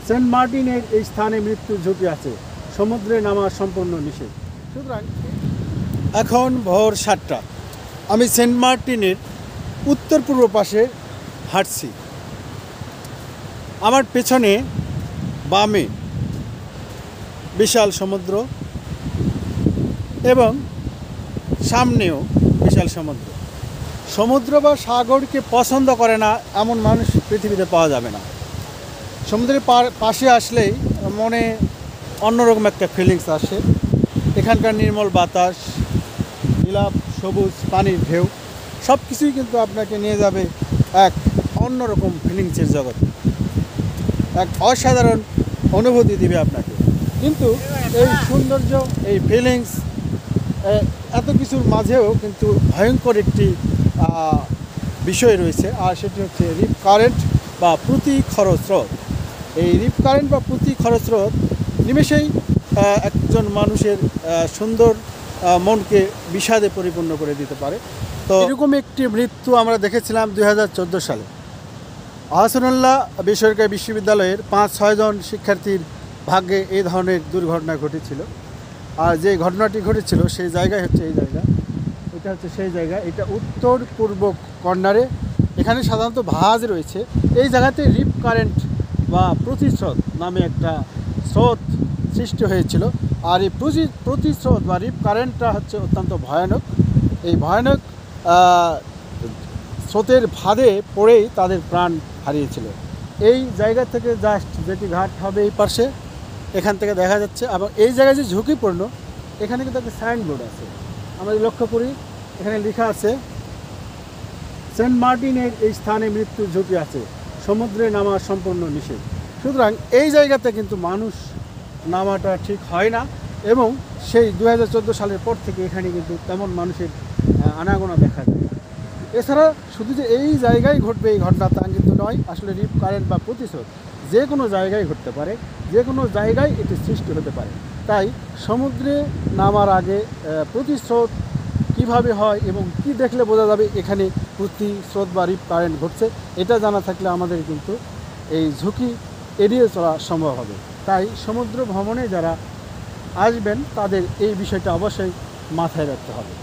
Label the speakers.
Speaker 1: Saint মার্টিনের এই স্থানে মৃত্যুর ঝুঁকি আছে, সমুদ্রে নামা সম্পূর্ণ নিষেধ। সুতরাং এখন ভোর 7টা, আমি সেন্ট মার্টিনের উত্তর পূর্ব পাশে হাঁটছি। আমার পেছনে বামে বিশাল সমুদ্র এবং সামনেও বিশাল সমুদ্র। সমুদ্র বা সাগরকে পছন্দ করে না এমন মানুষ পৃথিবীতে পাওয়া যাবে না। সমুদ্রের পাশে আসলেই মনে অন্যরকম একটা ফিলিংস আসে। এখানকার নির্মল বাতাস, নীলাভ সবুজ পানির ঢেউ সব কিছুই কিন্তু আপনাকে নিয়ে যাবে এক অন্যরকম ফিলিংসের জগৎ, এক অসাধারণ অনুভূতি দিবে আপনাকে। কিন্তু এই সৌন্দর্য, এই ফিলিংস, এত কিছুর মাঝেও কিন্তু ভয়ঙ্কর একটি বিষয় রয়েছে, আর সেটি হচ্ছে রিপ কারেন্ট বা প্রতিখর স্রোত। এই রিপ কারেন্ট বা প্রতিখর স্রোত নিমেষেই একজন মানুষের সুন্দর মনকে বিষাদে পরিপূর্ণ করে দিতে পারে। তো এরকম একটি মৃত্যু আমরা দেখেছিলাম 2014 সালে। আহসানুল্লাহ বেসরকারি বিশ্ববিদ্যালয়ের 5-6 জন শিক্ষার্থীর ভাগ্যে এই ধরনের দুর্ঘটনা ঘটেছিল। আর যে ঘটনাটি ঘটেছিল সেই জায়গায় হচ্ছে এই জায়গা, এটা হচ্ছে সেই জায়গা, এটা উত্তর পূর্ব কর্নারে। এখানে সাধারণত জাহাজ রয়েছে। এই জায়গাতে রিপ কারেন্ট বা প্রতিস্রোত নামে একটা স্রোত সৃষ্টি হয়েছিল। আর এই প্রতিস্রোত বা রিপ কারেন্টটা হচ্ছে অত্যন্ত ভয়ানক। এই ভয়ানক স্রোতের ফাঁদে পড়েই তাদের প্রাণ হারিয়েছিল। এই জায়গা থেকে জাস্ট যেটি ঘাট হবে এই পাশে, এখান থেকে দেখা যাচ্ছে। এবং এই জায়গায় যে ঝুঁকিপূর্ণ, এখানে কিন্তু একটা সাইনবোর্ড আছে, আমরা লক্ষ্য করি এখানে লেখা আছে সেন্ট মার্টিনের এই স্থানে মৃত্যুর ঝুঁকি আছে, সমুদ্রে নামা সম্পূর্ণ নিষেধ। সুতরাং এই জায়গাতে কিন্তু মানুষ নামাটা ঠিক হয় না, এবং সেই 2014 সালের পর থেকে এখানে কিন্তু তেমন মানুষের আনাগোনা দেখা যায়। এছাড়া শুধু যে এই জায়গায় ঘটবে এই ঘটনা তা কিন্তু নয়। আসলে রিপ কারেন্ট বা প্রতিস্রোত যে কোনো জায়গায় ঘটতে পারে, যে কোনো জায়গায় এটি সৃষ্টি হতে পারে। তাই সমুদ্রে নামার আগে প্রতিস্রোত কীভাবে হয় এবং কি দেখলে বোঝা যাবে এখানে প্রতিস্রোত বা রিপ কারেন্ট ঘটছে, এটা জানা থাকলে আমাদের কিন্তু এই ঝুঁকি এড়িয়ে চলা সম্ভব হবে। তাই সমুদ্র ভ্রমণে যারা আসবেন তাদের এই বিষয়টা অবশ্যই মাথায় রাখতে হবে।